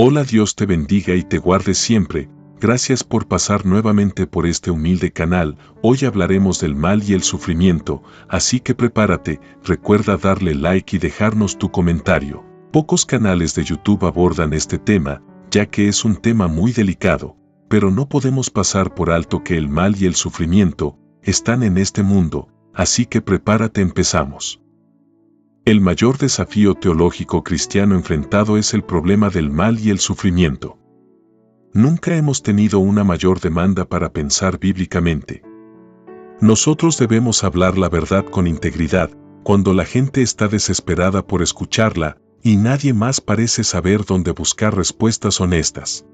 Hola, Dios te bendiga y te guarde siempre. Gracias por pasar nuevamente por este humilde canal. Hoy hablaremos del mal y el sufrimiento, así que prepárate, recuerda darle like y dejarnos tu comentario. Pocos canales de YouTube abordan este tema, ya que es un tema muy delicado, pero no podemos pasar por alto que el mal y el sufrimiento están en este mundo, así que prepárate, empezamos. El mayor desafío teológico cristiano enfrentado es el problema del mal y el sufrimiento. Nunca hemos tenido una mayor demanda para pensar bíblicamente. Nosotros debemos hablar la verdad con integridad, cuando la gente está desesperada por escucharla, y nadie más parece saber dónde buscar respuestas honestas.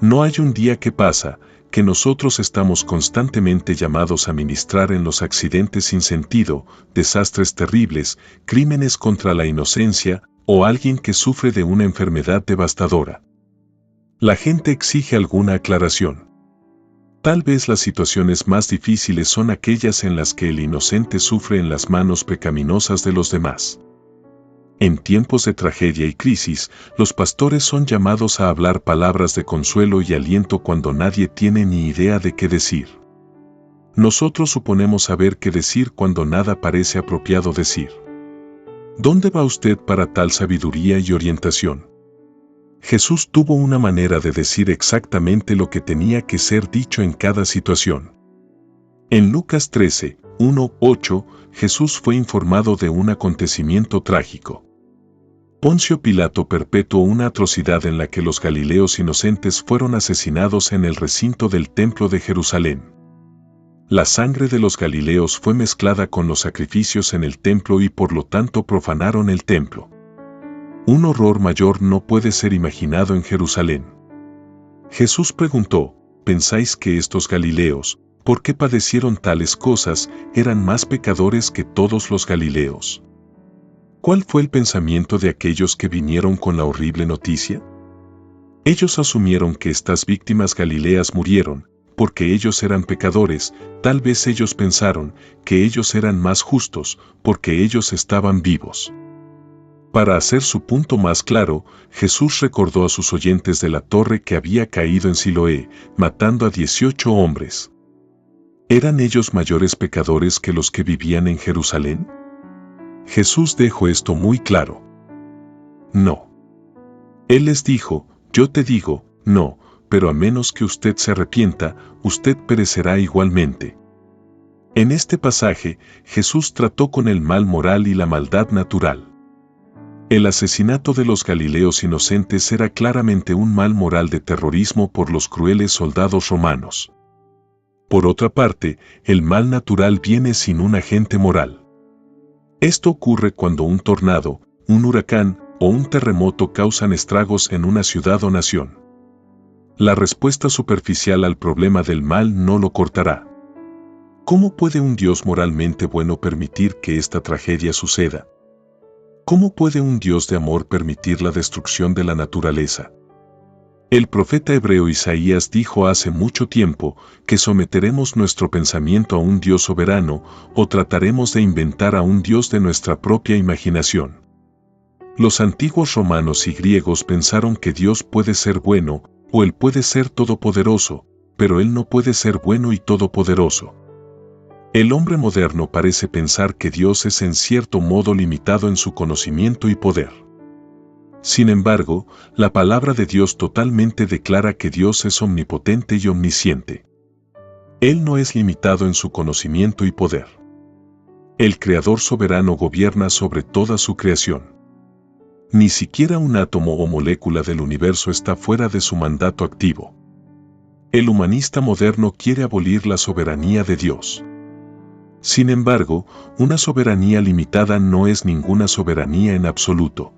No hay un día que pasa, que nosotros estamos constantemente llamados a ministrar en los accidentes sin sentido, desastres terribles, crímenes contra la inocencia, o alguien que sufre de una enfermedad devastadora. La gente exige alguna aclaración. Tal vez las situaciones más difíciles son aquellas en las que el inocente sufre en las manos pecaminosas de los demás. En tiempos de tragedia y crisis, los pastores son llamados a hablar palabras de consuelo y aliento cuando nadie tiene ni idea de qué decir. Nosotros suponemos saber qué decir cuando nada parece apropiado decir. ¿Dónde va usted para tal sabiduría y orientación? Jesús tuvo una manera de decir exactamente lo que tenía que ser dicho en cada situación. En Lucas 13, 1-8, Jesús fue informado de un acontecimiento trágico. Poncio Pilato perpetuó una atrocidad en la que los galileos inocentes fueron asesinados en el recinto del templo de Jerusalén. La sangre de los galileos fue mezclada con los sacrificios en el templo y por lo tanto profanaron el templo. Un horror mayor no puede ser imaginado en Jerusalén. Jesús preguntó, ¿pensáis que estos galileos, por qué padecieron tales cosas, eran más pecadores que todos los galileos? ¿Cuál fue el pensamiento de aquellos que vinieron con la horrible noticia? Ellos asumieron que estas víctimas galileas murieron, porque ellos eran pecadores. Tal vez ellos pensaron que ellos eran más justos, porque ellos estaban vivos. Para hacer su punto más claro, Jesús recordó a sus oyentes de la torre que había caído en Siloé, matando a 18 hombres. ¿Eran ellos mayores pecadores que los que vivían en Jerusalén? Jesús dejó esto muy claro. No. Él les dijo, yo te digo, no, pero a menos que usted se arrepienta, usted perecerá igualmente. En este pasaje, Jesús trató con el mal moral y la maldad natural. El asesinato de los galileos inocentes era claramente un mal moral de terrorismo por los crueles soldados romanos. Por otra parte, el mal natural viene sin un agente moral. Esto ocurre cuando un tornado, un huracán o un terremoto causan estragos en una ciudad o nación. La respuesta superficial al problema del mal no lo cortará. ¿Cómo puede un Dios moralmente bueno permitir que esta tragedia suceda? ¿Cómo puede un Dios de amor permitir la destrucción de la naturaleza? El profeta hebreo Isaías dijo hace mucho tiempo que someteremos nuestro pensamiento a un Dios soberano o trataremos de inventar a un Dios de nuestra propia imaginación. Los antiguos romanos y griegos pensaron que Dios puede ser bueno o Él puede ser todopoderoso, pero Él no puede ser bueno y todopoderoso. El hombre moderno parece pensar que Dios es en cierto modo limitado en su conocimiento y poder. Sin embargo, la palabra de Dios totalmente declara que Dios es omnipotente y omnisciente. Él no es limitado en su conocimiento y poder. El Creador soberano gobierna sobre toda su creación. Ni siquiera un átomo o molécula del universo está fuera de su mandato activo. El humanista moderno quiere abolir la soberanía de Dios. Sin embargo, una soberanía limitada no es ninguna soberanía en absoluto.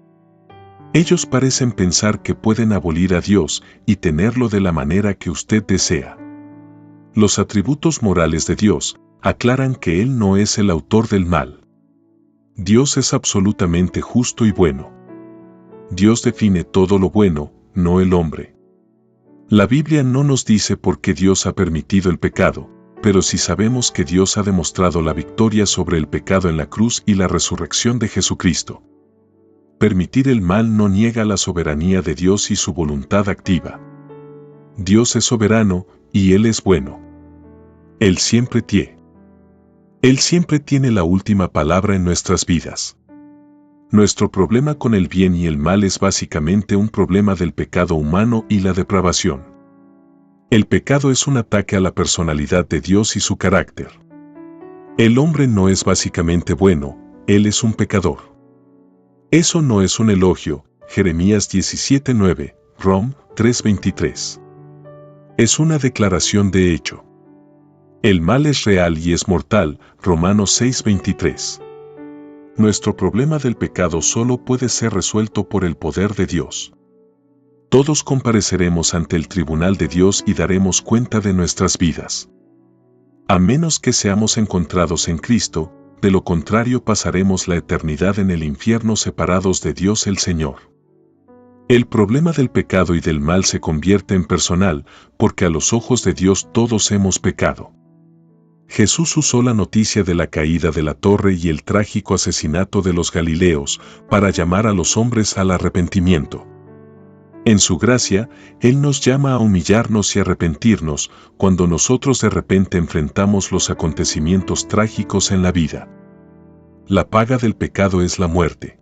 Ellos parecen pensar que pueden abolir a Dios y tenerlo de la manera que usted desea. Los atributos morales de Dios aclaran que Él no es el autor del mal. Dios es absolutamente justo y bueno. Dios define todo lo bueno, no el hombre. La Biblia no nos dice por qué Dios ha permitido el pecado, pero sí sabemos que Dios ha demostrado la victoria sobre el pecado en la cruz y la resurrección de Jesucristo. Permitir el mal no niega la soberanía de Dios y su voluntad activa. Dios es soberano, y Él es bueno. Él siempre tiene la última palabra en nuestras vidas. Nuestro problema con el bien y el mal es básicamente un problema del pecado humano y la depravación. El pecado es un ataque a la personalidad de Dios y su carácter. El hombre no es básicamente bueno, él es un pecador. Eso no es un elogio, Jeremías 17:9, Rom 3:23. Es una declaración de hecho. El mal es real y es mortal, Romanos 6:23. Nuestro problema del pecado solo puede ser resuelto por el poder de Dios. Todos compareceremos ante el tribunal de Dios y daremos cuenta de nuestras vidas. A menos que seamos encontrados en Cristo, de lo contrario pasaremos la eternidad en el infierno separados de Dios el Señor. El problema del pecado y del mal se convierte en personal, porque a los ojos de Dios todos hemos pecado. Jesús usó la noticia de la caída de la torre y el trágico asesinato de los Galileos para llamar a los hombres al arrepentimiento. En su gracia, Él nos llama a humillarnos y arrepentirnos cuando nosotros de repente enfrentamos los acontecimientos trágicos en la vida. La paga del pecado es la muerte.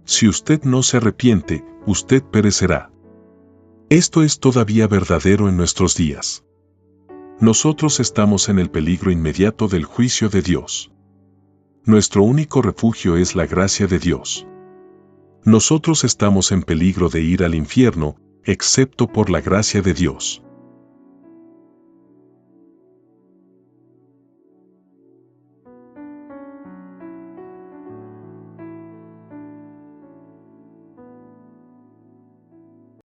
Si usted no se arrepiente, usted perecerá. Esto es todavía verdadero en nuestros días. Nosotros estamos en el peligro inmediato del juicio de Dios. Nuestro único refugio es la gracia de Dios. Nosotros estamos en peligro de ir al infierno, excepto por la gracia de Dios.